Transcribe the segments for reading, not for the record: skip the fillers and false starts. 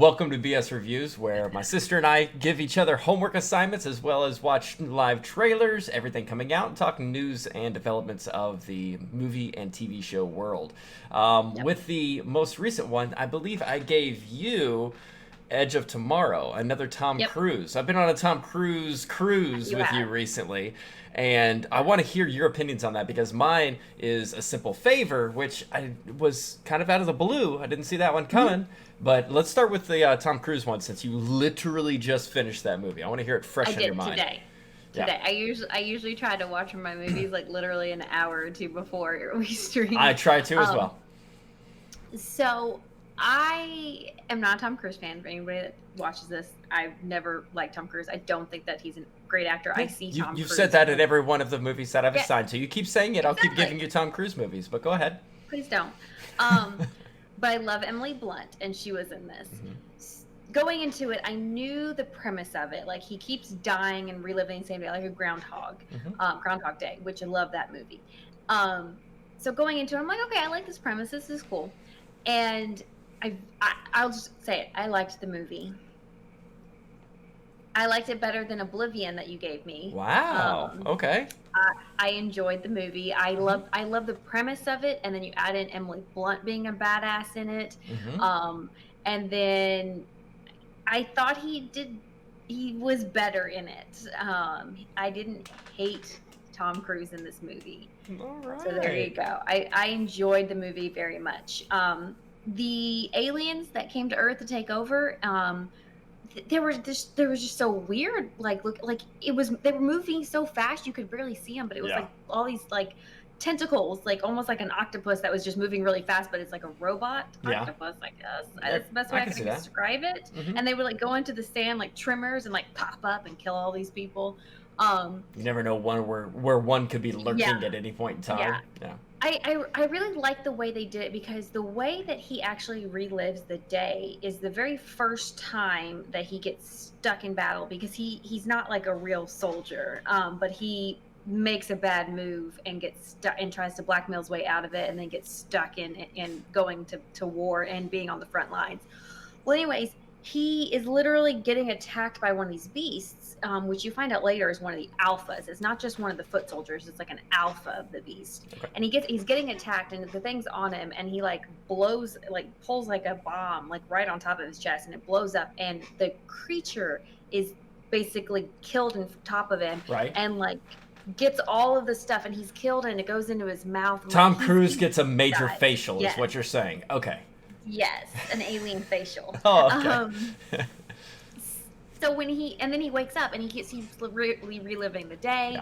Welcome to BS Reviews, where my sister and I give each other homework assignments as well as watch live trailers, everything coming out, and talk news and developments of the movie and TV show world. With the most recent one, I believe I gave you Edge of Tomorrow, another Tom Cruise. I've been on a Tom Cruise cruise with you recently, and I want to hear your opinions on that because mine is A Simple Favor, which I was kind of out of the blue. I didn't see that one coming. But let's start with the Tom Cruise one since you literally just finished that movie. I want to hear it fresh in your mind. Today. I usually try to watch my movies like literally an hour or two before we stream. I try to as well. So I am not a Tom Cruise fan. For anybody that watches this, I've never liked Tom Cruise. I don't think that he's a great actor. I see Tom Cruise. You've said that in every one of the movies that I've assigned to. You keep saying it. Exactly. I'll keep giving you Tom Cruise movies, but go ahead. Please don't. But I love Emily Blunt, and she was in this. Going into it, I knew the premise of it. Like, he keeps dying and reliving the same day, like a Groundhog Day, which I love that movie. So going into it, I'm like, okay, I like this premise. This is cool. And I'll just say it. I liked the movie. I liked it better than Oblivion that you gave me. Wow. Okay. I enjoyed the movie. I love the premise of it, and then you add in Emily Blunt being a badass in it. And then I thought he was better in it. I didn't hate Tom Cruise in this movie. All right. So there you go. I enjoyed the movie very much. The aliens that came to Earth to take over, they were just so weird. Like they were moving so fast you could barely see them, but it was like all these like tentacles, like almost like an octopus that was just moving really fast, but it's like a robot octopus, I guess. That's the best way I can describe it. And they would like go into the sand like trimmers and like pop up and kill all these people. You never know where one could be lurking at any point in time. Yeah. I really like the way they did it because the way that he actually relives the day is the very first time that he gets stuck in battle, because he's not like a real soldier, but he makes a bad move and gets stuck and tries to blackmail his way out of it, and then gets stuck in going to war and being on the front lines. Well, anyways, he is literally getting attacked by one of these beasts, which you find out later is one of the alphas. It's not just one of the foot soldiers. It's like an alpha of the beast. Okay. And he's getting attacked, and the thing's on him, and he like pulls like a bomb like right on top of his chest, and it blows up, and the creature is basically killed on top of him. Right. And like gets all of the stuff, and he's killed, and it goes into his mouth. Tom Cruise gets a major facial, is what you're saying. Okay. Yes, an alien facial. Oh, okay. So when he wakes up, and he's reliving the day,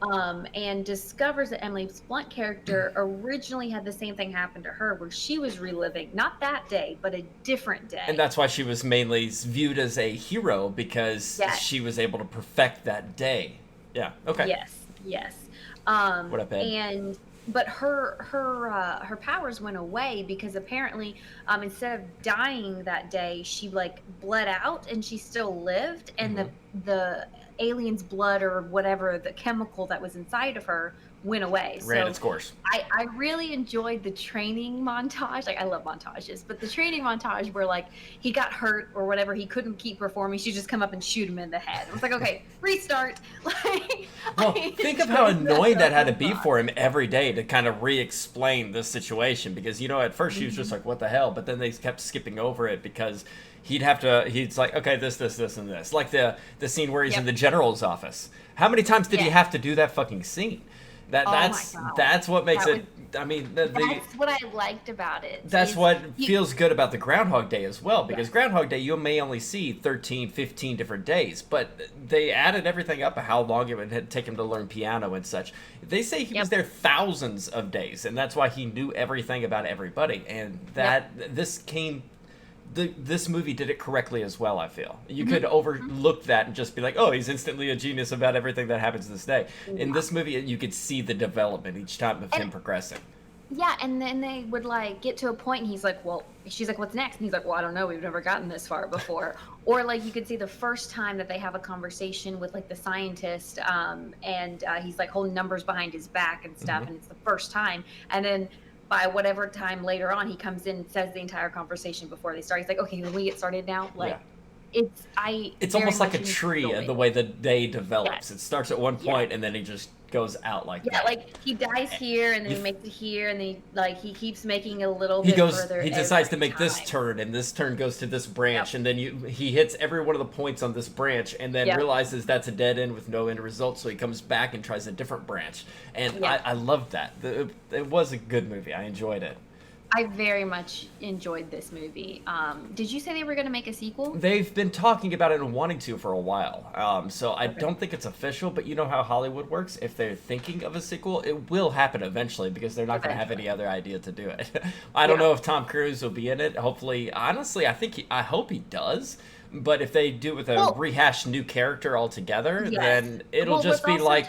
and discovers that Emily Blunt character originally had the same thing happen to her, where she was reliving not that day, but a different day. And that's why she was mainly viewed as a hero, because she was able to perfect that day. Yeah. Okay. Yes. What up, Ed? But her powers went away because apparently, instead of dying that day, she like bled out and she still lived, and the alien's blood or whatever, the chemical that was inside of her, went away. Ran its course. I really enjoyed the training montage. Like, I love montages, but the training montage where like he got hurt or whatever, he couldn't keep performing, she just come up and shoot him in the head. I was like, okay, restart. Like, well, think of how annoying that had to be for him every day to kind of re-explain this situation, because at first she was just like, what the hell, but then they kept skipping over it because he's like, okay, this and this, like the scene where he's in the general's office. How many times did he have to do that fucking scene? That's what makes it. I mean, that's what I liked about it. That's what feels good about the Groundhog Day as well, because Groundhog Day you may only see 13, 15 different days, but they added everything up, how long it would take him to learn piano and such. They say he was there thousands of days, and that's why he knew everything about everybody, and this movie did it correctly as well, I feel. You could overlook that and just be like, oh, he's instantly a genius about everything that happens this day. In this movie, you could see the development each time of him progressing. Yeah, and then they would like get to a point and he's like, well, she's like, what's next? And he's like, well, I don't know, we've never gotten this far before. Or like you could see the first time that they have a conversation with like the scientist, and he's like holding numbers behind his back and stuff, and it's the first time. And then by whatever time later on, he comes in and says the entire conversation before they start. He's like, okay, can we get started now? Like, it's very almost like much a tree enjoy the way the day develops. Yes. It starts at one point and then he just goes out like that. Like he dies here and then he makes it here and then he keeps making a little he bit goes further. he decides to make time. this turn, and this turn goes to this branch, and then he hits every one of the points on this branch, and then realizes that's a dead end with no end result, so he comes back and tries a different branch. And I loved that. It was a good movie. I enjoyed it. I very much enjoyed this movie. Did you say they were going to make a sequel? They've been talking about it and wanting to for a while. So I don't think it's official, but you know how Hollywood works. If they're thinking of a sequel, it will happen eventually because they're not going to have any other idea to do it. I don't know if Tom Cruise will be in it. Hopefully, honestly, I hope he does. But if they do it with a rehashed new character altogether, then it'll just be like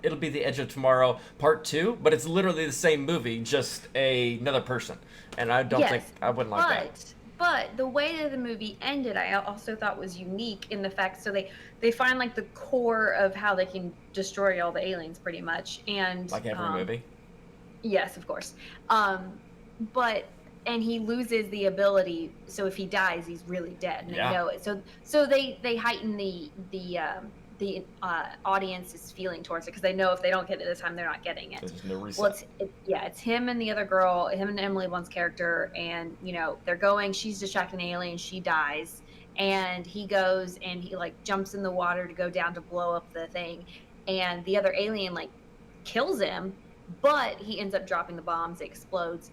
it'll be The Edge of Tomorrow Part 2, but it's literally the same movie, just another person. And I don't think I wouldn't like that. But the way that the movie ended, I also thought was unique in the fact they find like the core of how they can destroy all the aliens, pretty much, and like every movie. Yes, of course. And he loses the ability, so if he dies, he's really dead, and they know it. So they heighten the audience's feeling towards it because they know if they don't get it this time, they're not getting it. There's no reason. Well, it's him and the other girl, him and Emily Blunt's character, and they're going. She's distracting an alien. She dies, and he goes and he like jumps in the water to go down to blow up the thing, and the other alien like kills him, but he ends up dropping the bombs. It explodes.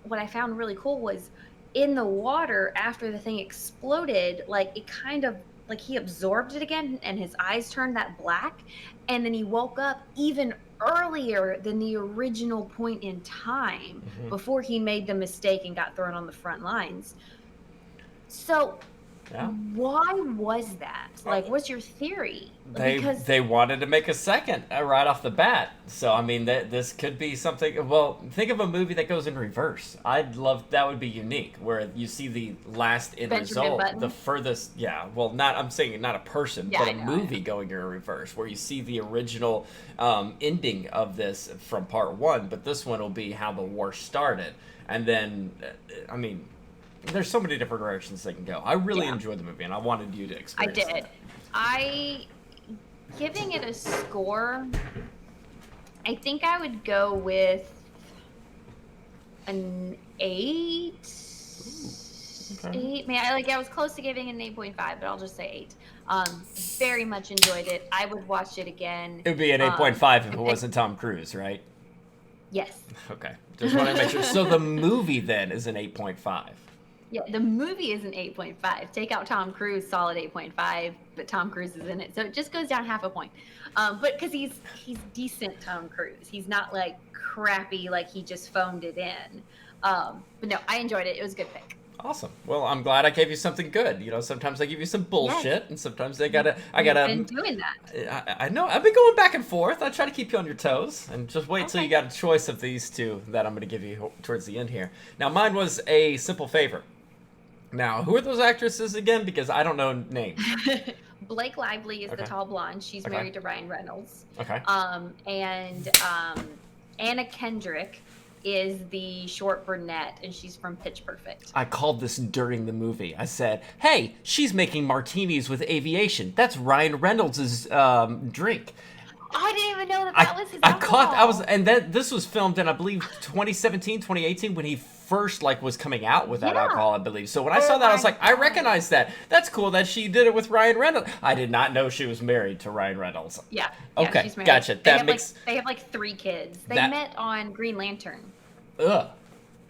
What I found really cool was in the water after the thing exploded, like it kind of like he absorbed it again and his eyes turned that black, and then he woke up even earlier than the original point in time before he made the mistake and got thrown on the front lines. So why was that? Like, what's your theory? They wanted to make a second right off the bat. So, I mean, this could be something. Well, think of a movie that goes in reverse. That would be unique, where you see the last end result, the furthest. Yeah, well, I'm saying not a person, but a movie going in reverse, where you see the original ending of this from part 1, but this one will be how the war started. And then, I mean, there's so many different directions they can go. I really enjoyed the movie, and I wanted you to experience it. I did. Giving it a score, I think I would go with an 8. Ooh, okay. 8. I was close to giving it an 8.5, but I'll just say 8. Very much enjoyed it. I would watch it again. It would be an 8.5 if it wasn't Tom Cruise, right? Yes. Okay. Just want to make sure. So the movie then is an 8.5. Yeah, the movie is an 8.5. Take out Tom Cruise, solid 8.5, but Tom Cruise is in it, so it just goes down half a point. But because he's decent Tom Cruise, he's not like crappy like he just phoned it in. But no, I enjoyed it. It was a good pick. Awesome. Well, I'm glad I gave you something good. Sometimes I give you some bullshit, and sometimes I gotta. You've been doing that. I know. I've been going back and forth. I try to keep you on your toes, and just wait till you got a choice of these two that I'm going to give you towards the end here. Now, mine was A Simple Favor. Now, who are those actresses again? Because I don't know names. Blake Lively is the tall blonde. She's married to Ryan Reynolds. Okay. And Anna Kendrick is the short brunette, and she's from Pitch Perfect. I called this during the movie. I said, hey, she's making martinis with aviation. That's Ryan Reynolds' drink. I didn't even know that was his alcohol. This was filmed in, I believe, 2017, 2018, when he first was coming out with that alcohol, I believe. So when I saw that, I was like, I recognize that. That's cool that she did it with Ryan Reynolds. I did not know she was married to Ryan Reynolds. Yeah. Okay, she's married. Gotcha. They have 3 kids. They met on Green Lantern. Ugh.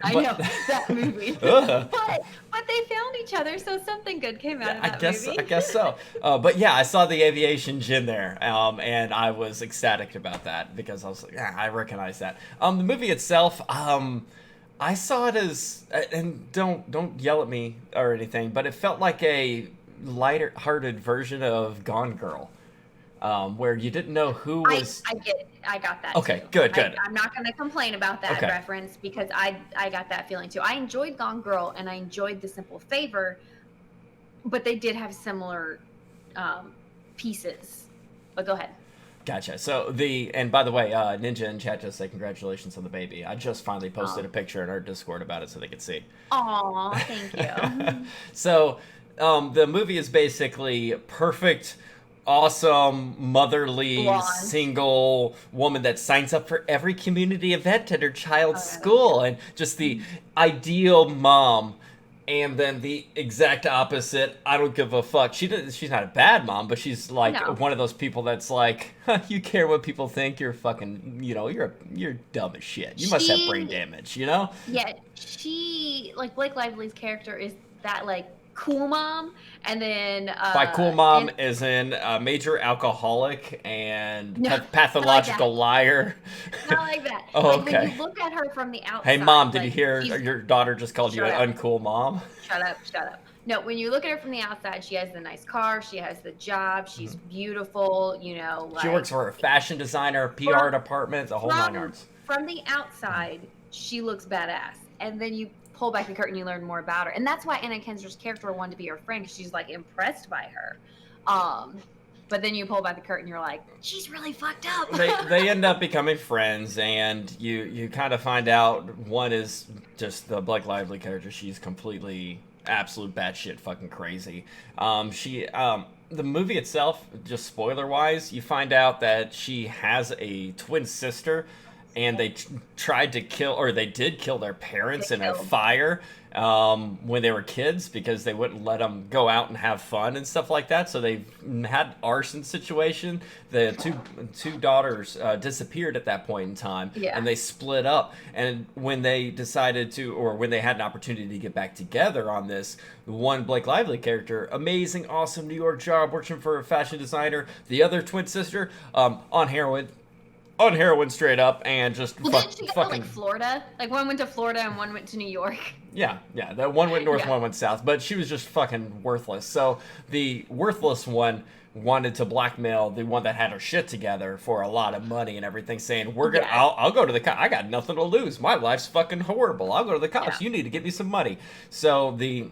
I know that movie, but they found each other, so something good came out of that movie. I guess so. But yeah, I saw the aviation gin there, and I was ecstatic about that because I was like, I recognize that. The movie itself, I saw it as, and don't yell at me or anything, but it felt like a lighter-hearted version of Gone Girl. Where you didn't know who was. I get it. I got that. Okay, too. good. I'm not going to complain about that reference because I got that feeling too. I enjoyed Gone Girl and I enjoyed The Simple Favor, but they did have similar pieces. But go ahead. Gotcha. So and by the way, Ninja in chat just say congratulations on the baby. I just finally posted a picture in our Discord about it so they could see. Aw, thank you. So, the movie is basically perfect, awesome, motherly, Blonde. single woman that signs up for every community event at her child's school, and just the ideal mom. And then the exact opposite. I don't give a fuck. She's not a bad mom, but she's like one of those people that's like, you care what people think. You're fucking, you're dumb as shit. You must have brain damage, Yeah, she like Blake Lively's character is that like cool mom, and then by cool mom is in a major alcoholic and pathological liar. Not like that. Oh, like, okay. when you look at her from the outside. Hey mom, did you hear your daughter just called you an uncool mom? Shut up. No, when you look at her from the outside, she has the nice car, she has the job, she's beautiful, like, she works for a fashion designer, PR department, the whole 9 yards. From the outside, she looks badass, and then you pull back the curtain, you learn more about her, and that's why Anna Kendrick's character wanted to be her friend, because she's like impressed by her. But then you pull back the curtain, you're like, she's really fucked up. They end up becoming friends, and you kind of find out one is just the Blake Lively character. She's completely, absolute batshit fucking crazy. The movie itself, just spoiler wise, you find out that she has a twin sister, and they tried to kill, or they did kill their parents in a fire when they were kids, because they wouldn't let them go out and have fun and stuff like that. So they had arson situation. The two daughters disappeared at that point in time, and they split up. And when they decided to, or when they had an opportunity to get back together on this, one Blake Lively character, amazing, awesome New York job working for a fashion designer. The other twin sister, on heroin straight up, and just didn't she go to, like, Florida? Like, one went to Florida and one went to New York. Yeah, that one went north, one went south, but she was just fucking worthless. So the worthless one wanted to blackmail the one that had her shit together for a lot of money and everything, saying, I'll go to the cops. I got nothing to lose. My life's fucking horrible. I'll go to the cops. You need to get me some money. So the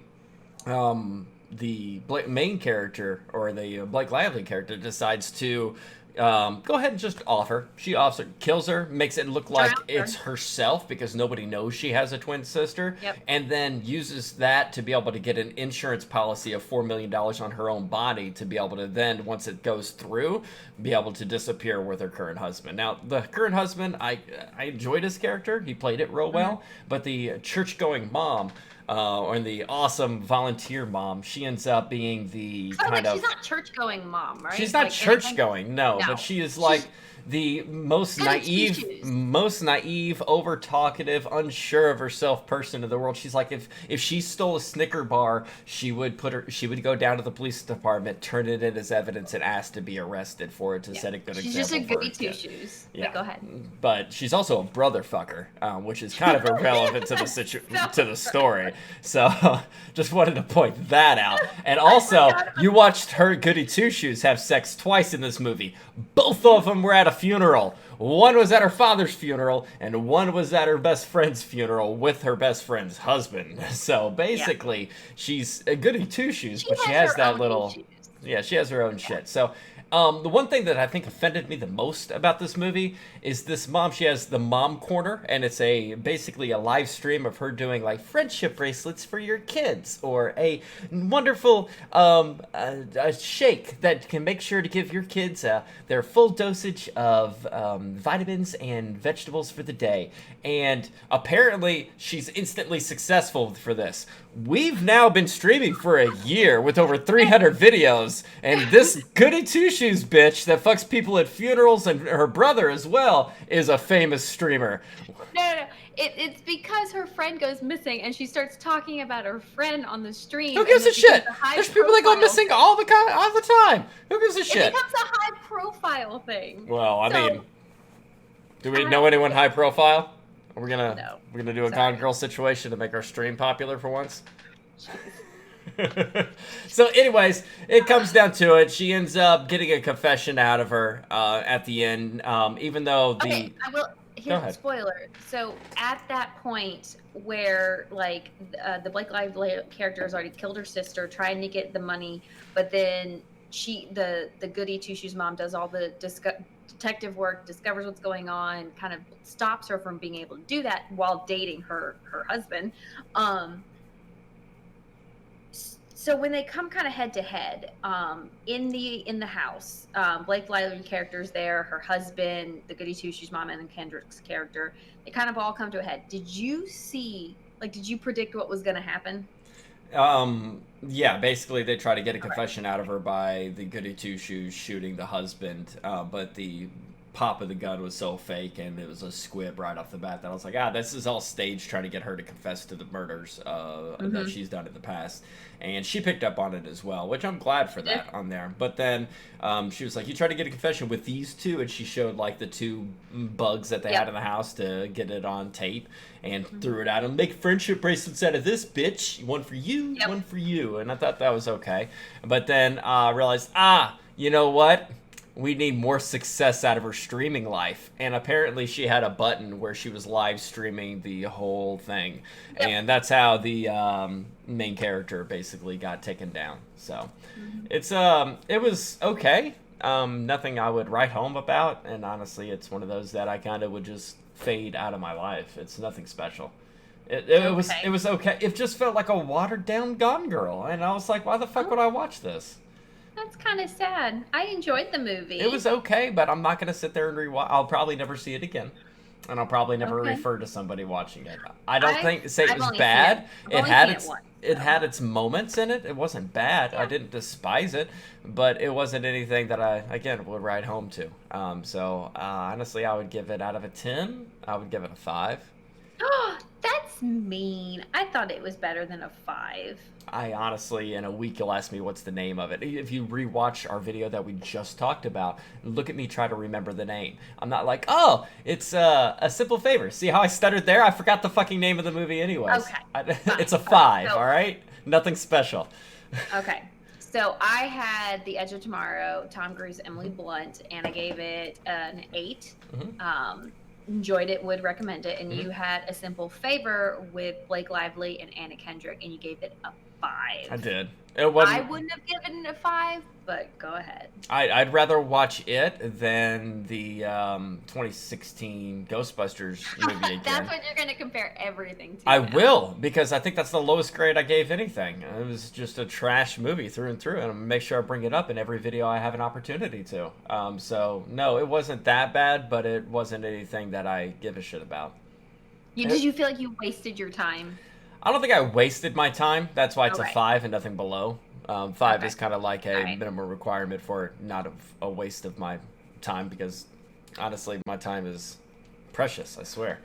main character, or the Blake Lively character, decides to go ahead and just offer. She offers, kills her, makes it look like it's herself, because nobody knows she has a twin sister, and then uses that to be able to get an insurance policy of $4 million on her own body, to be able to then, once it goes through, be able to disappear with her current husband. Now, the current husband, I enjoyed his character. He played it real well, but the church-going mom, or the awesome volunteer mom, she ends up being the she's not church-going mom, right? She's not church-going, no, but she is like the most naive, over-talkative, unsure of herself person in the world. She's like, if she stole a Snicker bar, she would go down to the police department, turn it in as evidence, and ask to be arrested for it, to set a good example. She's just a goody two-shoes. Yeah, go ahead. But she's also a brother fucker, which is kind of irrelevant to the story. So just wanted to point that out. And also, you watched her goody two-shoes have sex twice in this movie. Both of them were at a funeral. One was at her father's funeral, and one was at her best friend's funeral with her best friend's husband. So basically, she's a goody two-shoes, but she has that little... Yeah, she has her own shit. So the one thing that I think offended me the most about this movie is this mom. She has the mom corner, and it's basically a live stream of her doing like friendship bracelets for your kids, or a wonderful a shake that can make sure to give your kids their full dosage of vitamins and vegetables for the day. And apparently she's instantly successful for this. We've now been streaming for a year with over 300 videos, and this goody two-shoes bitch that fucks people at funerals, and her brother as well, is a famous streamer. No. It's because her friend goes missing, and she starts talking about her friend on the stream. Who gives a shit? There's people that go missing all the time. Who gives a shit? It becomes a high-profile thing. Well, I mean, do we know anyone high-profile? We're gonna do a Gone Girl situation to make our stream popular for once. So anyways, it comes down to it. She ends up getting a confession out of her at the end, even though I will. Here's a spoiler. So at that point where the Blake Lively character has already killed her sister, trying to get the money, but then the goody two shoes mom does all the detective work, discovers what's going on, kind of stops her from being able to do that while dating her husband. So when they come kind of head to head in the house, Blake Lively character's there, her husband, the goody two shoes mom, and then Kendrick's character, they kind of all come to a head. Did you predict what was going to happen? Yeah, basically they try to get a confession out of her by the goody two shoes shooting the husband, but the pop of the gun was so fake and it was a squib right off the bat that I was like, this is all staged trying to get her to confess to the murders that she's done in the past. And she picked up on it as well, which I'm glad for that on there. But then she was like, you tried to get a confession with these two, and she showed like the two bugs that they had in the house to get it on tape and threw it at him. Make friendship bracelets out of this, bitch. One for you, one for you. And I thought that was okay. But then I realized, you know what? We need more success out of her streaming life. And apparently she had a button where she was live streaming the whole thing. And that's how the main character basically got taken down. So it was okay. Nothing I would write home about. And honestly, it's one of those that I kind of would just fade out of my life. It's nothing special. It was okay. It just felt like a watered down Gone Girl. And I was like, why the fuck would I watch this? That's kind of sad. I enjoyed the movie. It was okay, but I'm not going to sit there and rewatch. I'll probably never see it again. And I'll probably never refer to somebody watching it. I don't say it was bad. It had its moments in it. It wasn't bad. I didn't despise it, but it wasn't anything that I, again, would write home to. So honestly, I would give it, out of a 10, I would give it a 5. Oh, that's mean. I thought it was better than a 5. I honestly, in a week, you'll ask me what's the name of it. If you rewatch our video that we just talked about, look at me try to remember the name. I'm not like, it's A Simple Favor. See how I stuttered there? I forgot the fucking name of the movie anyways. Okay. It's a 5, all right? Nothing special. Okay. So I had The Edge of Tomorrow, Tom Cruise, Emily Blunt, and I gave it an 8. Enjoyed it, would recommend it. And you had A Simple Favor with Blake Lively and Anna Kendrick, and you gave it a 5. I did. I wouldn't have given it a 5, but go ahead. I'd rather watch it than the 2016 Ghostbusters movie again. That's what you're going to compare everything to. I will, because I think that's the lowest grade I gave anything. It was just a trash movie through and through, and I'm going to make sure I bring it up in every video I have an opportunity to. So, no, it wasn't that bad, but it wasn't anything that I give a shit about. Did you feel like you wasted your time? I don't think I wasted my time. That's why it's a 5 and nothing below. 5 is kind of like a minimum requirement for not a waste of my time, because honestly, my time is precious, I swear.